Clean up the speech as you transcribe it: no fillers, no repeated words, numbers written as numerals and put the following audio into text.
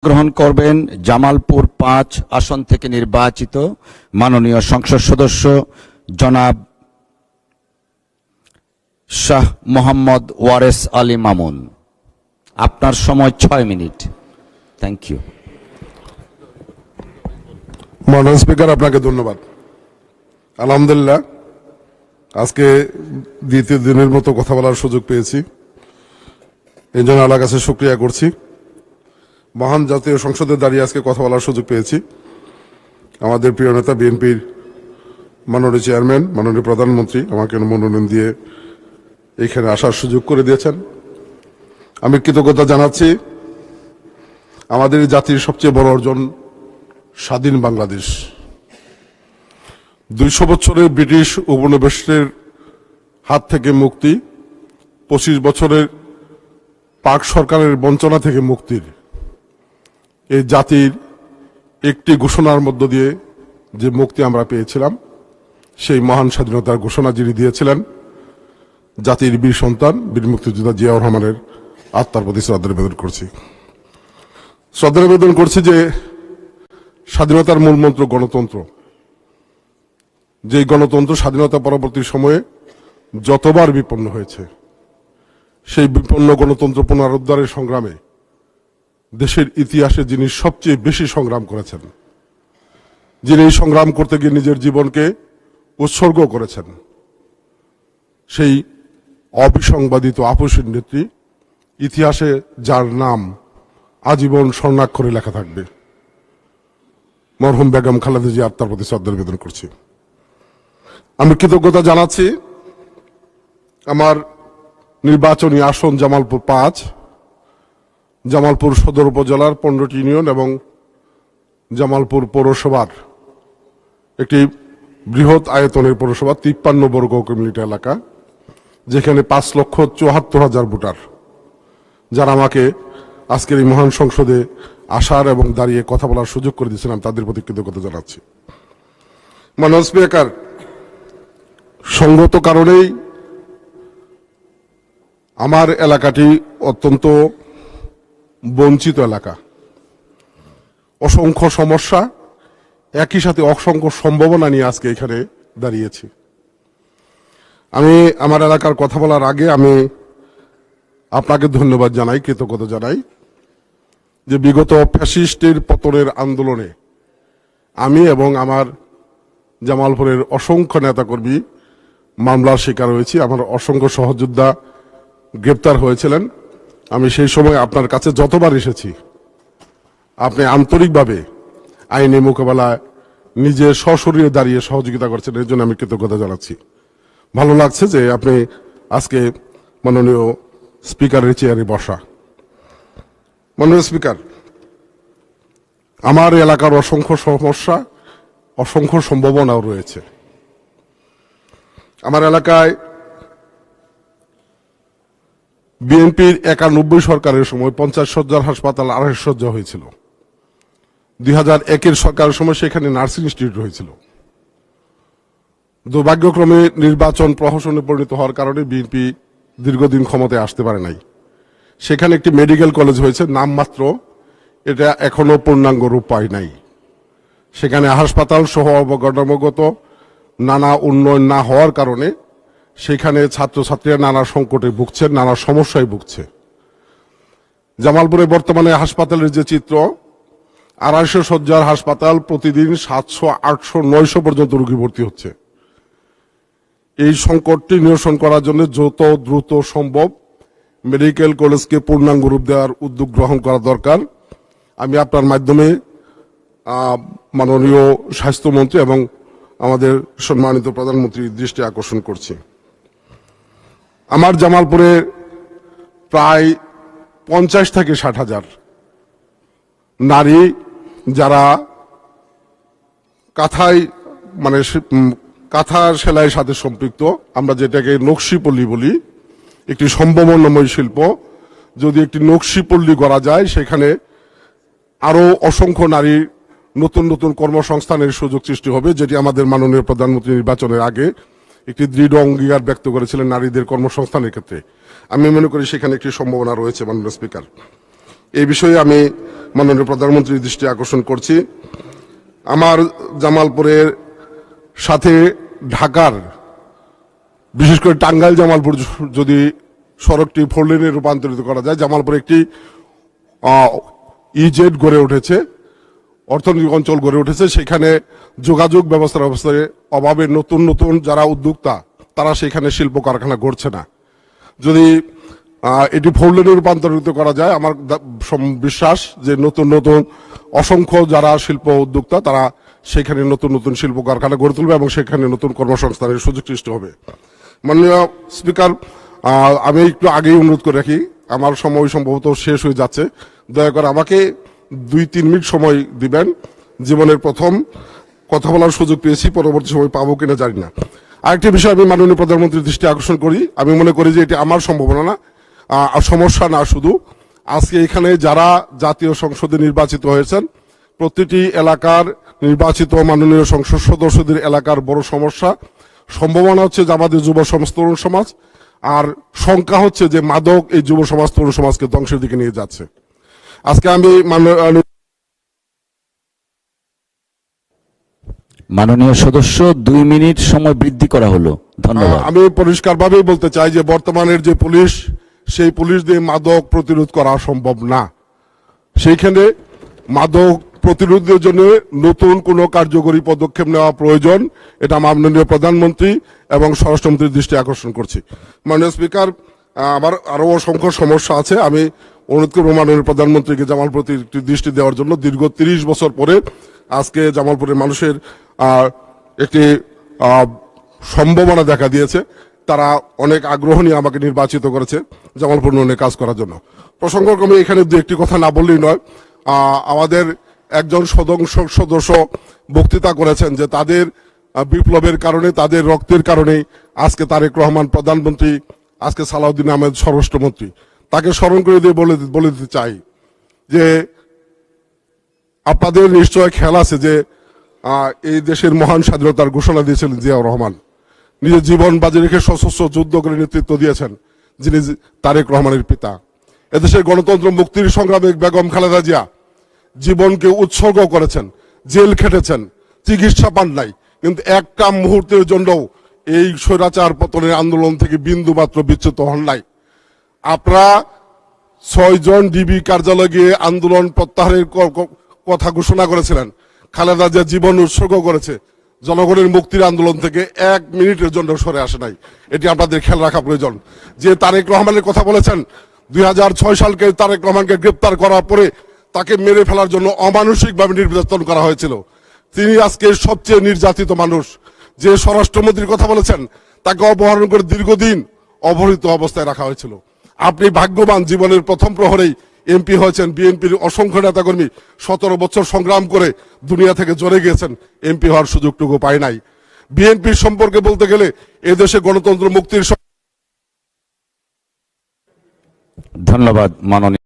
গ্রহণ করবেন জামালপুর ৫ আসন থেকে নির্বাচিত মাননীয় সংসদ সদস্য জনাব শাহ মোহাম্মদ ওয়ারেস আলী মামুন। আপনার সময় ৬ মিনিট। Thank you. মাননীয় স্পিকার, আপনাকে ধন্যবাদ। আলহামদুলিল্লাহ, আজকে দ্বিতীয় দিনের মতো কথা বলার সুযোগ পেয়েছি, এই জন্য আল্লাহর কাছে শুকরিয়া করছি। মহান জাতীয় সংসদে দাঁড়িয়ে আজকে কথা বলার সুযোগ পেয়েছি। আমাদের প্রিয় নেতা বিএনপির মাননীয় চেয়ারম্যান, মাননীয় প্রধানমন্ত্রী আমাকে মনোনয়ন দিয়ে এখানে আসার সুযোগ করে দিয়েছেন। আমি কৃতজ্ঞতা জানাচ্ছি। আমাদের জাতির সবচেয়ে বড় অর্জন স্বাধীন বাংলাদেশ। ২০০ বছরের ব্রিটিশ উপনিবেশের হাত থেকে মুক্তি, ২৫ বছরের পাক সরকারের বঞ্চনা থেকে মুক্তির এই জাতির একটি ঘোষণার মধ্য দিয়ে যে মুক্তি আমরা পেয়েছিলাম, সেই মহান স্বাধীনতার ঘোষণা যিনি দিয়েছিলেন, জাতির বীর সন্তান বীর মুক্তিযোদ্ধা জিয়াউর রহমানের আত্মার প্রতি শ্রদ্ধা নিবেদন করছি যে স্বাধীনতার মূল মন্ত্র গণতন্ত্র। যে গণতন্ত্র স্বাধীনতা পরবর্তী সময়ে যতবার বিপন্ন হয়েছে, সেই বিপন্ন গণতন্ত্র পুনরুদ্ধারের সংগ্রামে দেশের ইতিহাসে যিনি সবচেয়ে বেশি সংগ্রাম করেছেন, যিনি এই সংগ্রাম করতে গিয়ে নিজের জীবনকে উৎসর্গ করেছেন, সেই অবিসংবাদিত আপসীর নেত্রী, ইতিহাসে যার নাম আজীবন স্বর্ণাক্ষরে লেখা থাকবে, মরহুম বেগম খালেদা জিয়া আত্মার প্রতি শ্রদ্ধা নিবেদন করছি। আমি কৃতজ্ঞতা জানাচ্ছি আমার নির্বাচনী আসন জামালপুর ৫, জামালপুর সদর উপজেলার ১৫টি ইউনিয়ন এবং জামালপুর পৌরসভার একটি বৃহৎ আয়তনের পৌরসভা, ৫৩ বর্গ কিলোমিটার এলাকা, যেখানে ৫,৭৪,০০০ ভোটার, যারা আমাকে আজকের এই মহান সংসদে আসার এবং দাঁড়িয়ে কথা বলার সুযোগ করে দিয়েছিলাম, তাদের প্রতি কৃতজ্ঞতা জানাচ্ছি। মাননীয় স্পিকার, সঙ্গত কারণেই আমার এলাকাটি অত্যন্ত বঞ্চিত এলাকা। অসংখ্য সমস্যা, একই সাথে অসংখ্য সম্ভাবনা নিয়ে আজকে এখানে দাঁড়িয়েছি। আমি আমার এলাকার কথা বলার আগে আমি আপনাকে ধন্যবাদ জানাই, কৃতজ্ঞতা জানাই যে বিগত ফ্যাসিস্টের পতনের আন্দোলনে আমি এবং আমার জামালপুরের অসংখ্য নেতাকর্মী মামলার শিকার হয়েছি। আমার অসংখ্য সহযোদ্ধা গ্রেপ্তার হয়েছিলেন। আমি সেই সময় আপনার কাছে যতবার এসেছি, আপনি আন্তরিকভাবে আইনি মোকাবেলায় নিজে সশরীরে দাঁড়িয়ে সহযোগিতা করছেন, এর জন্য আমি কৃতজ্ঞতা জানাচ্ছি। ভালো লাগছে যে আপনি আজকে মাননীয় স্পিকারের চেয়ারে বসা। মাননীয় স্পিকার, আমার এলাকার অসংখ্য সমস্যা, অসংখ্য সম্ভাবনাও রয়েছে। আমার এলাকায় বিএনপির ৯১ সরকারের সময় ৫০ শয্যার হাসপাতাল ২৫০ শয্যা হয়েছিল। ২০০১-এর সরকারের সময় সেখানে নার্সিং ইনস্টিটিউট হয়েছিল। দুর্ভাগ্যক্রমে নির্বাচন প্রহসনে পরিণত হওয়ার কারণে বিএনপি দীর্ঘদিন ক্ষমতায় আসতে পারে নাই। সেখানে একটি মেডিকেল কলেজ হয়েছে নামমাত্র, এটা এখনো পূর্ণাঙ্গ রূপ পায় নাই। সেখানে হাসপাতাল সহ অবকাঠামোগত নানা উন্নয়ন না হওয়ার কারণে সেখানে ছাত্রছাত্রীরা নানা সংকটে ভুগছে, নানা সমস্যায় ভুগছে। জামালপুরে বর্তমানে হাসপাতালের যে চিত্র, ২৫০ শয্যার হাসপাতাল, প্রতিদিন ৭০০, ৮০০, ৯০০ পর্যন্ত রোগী ভর্তি হচ্ছে। এই সংকটটি নিরসন করার জন্য যত দ্রুত সম্ভব মেডিকেল কলেজকে পূর্ণাঙ্গ রূপ দেওয়ার উদ্যোগ গ্রহণ করা দরকার। আমি আপনার মাধ্যমে মাননীয় স্বাস্থ্যমন্ত্রী এবং আমাদের সম্মানিত প্রধানমন্ত্রীর দৃষ্টি আকর্ষণ করছি। আমার জামালপুরে প্রায় ৫০ থেকে ৬০,০০০ নারী যারা কাঁথা সেলাইয়ের সাথে সম্পৃক্ত, আমরা যেটাকে নকশিপল্লী বলি, একটি সম্ভাবনাময় শিল্প। যদি একটি নকশিপল্লী গড়া যায়, সেখানে আরো অসংখ্য নারীর নতুন নতুন কর্মসংস্থানের সুযোগ সৃষ্টি হবে, যেটি আমাদের মাননীয় প্রধানমন্ত্রী নির্বাচনের আগে একটি দৃঢ় অঙ্গীকার ব্যক্ত করেছিলেন নারীদের কর্মসংস্থানের ক্ষেত্রে। আমি মনে করি সেখানে একটি সম্ভাবনা রয়েছে। মাননীয় স্পিকার, এই বিষয়ে আমি মাননীয় প্রধানমন্ত্রীর দৃষ্টি আকর্ষণ করছি। আমার জামালপুরের সাথে ঢাকার, বিশেষ করে টাঙ্গাইল জামালপুর যদি সড়কটি 4 লেনে রূপান্তরিত করা যায়, জামালপুরে একটি ইজেড গড়ে উঠেছে, অর্থনৈতিক অঞ্চল গড়ে উঠেছে। সেখানে যোগাযোগ ব্যবস্থার অভাবে নতুন নতুন যারা উদ্যোক্তা তারা সেখানে শিল্প কারখানা গড়ছে না। যদি এটি 4 লেনে রূপান্তরিত করা যায়, আমার বিশ্বাস যে নতুন নতুন অসংখ্য যারা শিল্প উদ্যোক্তা তারা সেখানে নতুন নতুন শিল্প কারখানা গড়ে তুলবে এবং সেখানে নতুন কর্মসংস্থানের সুযোগ সৃষ্টি হবে। মাননীয় স্পিকার, আমি একটু আগেই অনুরোধ করে রাখি, আমার সময় সম্ভবত শেষ হয়ে যাচ্ছে, দয়া করে আমাকে 2-3 মিনিট সময় দিবেন। জীবনের প্রথম কথা বলার সুযোগ পেয়েছি, পরবর্তী সময় পাবো কিনা জানি না। আরেকটি বিষয় আমি মাননীয় প্রধানমন্ত্রীর দৃষ্টি আকর্ষণ করি। আমি মনে করি যে এটি আমার সম্ভাবনা না, সমস্যা না, শুধু আজকে এখানে যারা জাতীয় সংসদে নির্বাচিত হয়েছেন প্রতিটি এলাকার নির্বাচিত মাননীয় সংসদ সদস্যদের এলাকার বড় সমস্যা, সম্ভাবনা হচ্ছে যে আমাদের যুব সমাজ, তরুণ সমাজ, আর সংখ্যা হচ্ছে যে মাদক এই যুব সমাজ, তরুণ সমাজকে ধ্বংসের দিকে নিয়ে যাচ্ছে। আজকে আমি মাননীয় সদস্য 2 মিনিট সময় বৃদ্ধি করা হলো। ধন্যবাদ। আমি পরিষ্কারভাবেই বলতে চাই যে বর্তমানের যে পুলিশ, সেই পুলিশ দিয়ে মাদক প্রতিরোধ করা সম্ভব না। সেইখানে মাদক প্রতিরোধের জন্য নতুন কোনো কার্যকরী পদক্ষেপ নেওয়া প্রয়োজন, এটা মাননীয় প্রধানমন্ত্রী এবং স্বরাষ্ট্রমন্ত্রীর দৃষ্টি আকর্ষণ করছি। মাননীয় স্পিকার, আমার আরো অসংখ্য সমস্যা আছে। আমি অনুরোধ করব মাননীয় প্রধানমন্ত্রীকে জামালপুরের একটি দৃষ্টি দেওয়ার জন্য। দীর্ঘ 30 বছর পরে আজকে জামালপুরের মানুষের একটি সম্ভাবনা দেখা দিয়েছে, তারা অনেক আগ্রহ নিয়ে আমাকে নির্বাচিত করেছে জামালপুর উন্নয়নে কাজ করার জন্য। প্রসঙ্গক্রমে এখানে দু একটি কথা না বললেই নয়। আমাদের একজন সদস্য বক্তৃতা করেছেন যে তাদের বিপ্লবের কারণে, তাদের রক্তের কারণে আজকে তারেক রহমান প্রধানমন্ত্রী, আজকে সালাউদ্দিন আহমেদ স্বরাষ্ট্রমন্ত্রী। তাকে স্মরণ করে দিয়ে বলে দিতে চাই যে আপনাদের নিশ্চয় খেয়াল আছে যে এই দেশের মহান স্বাধীনতার ঘোষণা দিয়েছিলেন জিয়াউর রহমান। নিজের জীবন বাজি রেখে সশস্ত্র যুদ্ধ করে নেতৃত্ব দিয়েছেন যিনি তারেক রহমানের পিতা। এদেশের গণতন্ত্র মুক্তির সংগ্রামে বেগম খালেদা জিয়া জীবনকে উৎসর্গ করেছেন, জেল খেটেছেন, চিকিৎসা পান নাই, কিন্তু একটা মুহূর্তের জন্যও এই স্বৈরাচার পতনের আন্দোলন থেকে বিন্দু মাত্র বিচ্যুত হন নাই। আপনারা 6 জন ডিবি কার্যালয়ে গিয়ে আন্দোলন প্রত্যাহারের কথা ঘোষণা করেছিলেন। খালেদা জিয়া জীবন উৎসর্গ করেছে, জনগণের মুক্তির আন্দোলন থেকে 1 মিনিটের জন্য সরে আসে নাই। এটি আপনাদের খেয়াল রাখা প্রয়োজন। যে তারেক রহমানের কথা বলেছেন, 2006 সালকে তারেক রহমানকে গ্রেপ্তার করার পরে তাকে মেরে ফেলার জন্য অমানসিকভাবে নির্যাতন করা হয়েছিল। তিনি আজকে সবচেয়ে নির্যাতিত মানুষ। যে স্বরাষ্ট্রমন্ত্রীর কথা বলেছেন, তাকে অপহরণ করে দীর্ঘদিন অবহেলিত অবস্থায় রাখা হয়েছিল। আপনি ভাগ্যবান, জীবনের প্রথম প্রহরেই এমপি হয়েছেন। বিএনপির অসংখ্য নেতাকর্মী 17 বছর সংগ্রাম করে দুনিয়া থেকে জ্বরে গিয়েছেন, এমপি হওয়ার সুযোগটুকু পায় নাই। বিএনপির সম্পর্কে বলতে গেলে এদেশে গণতন্ত্র মুক্তির ধন্যবাদ মাননীয়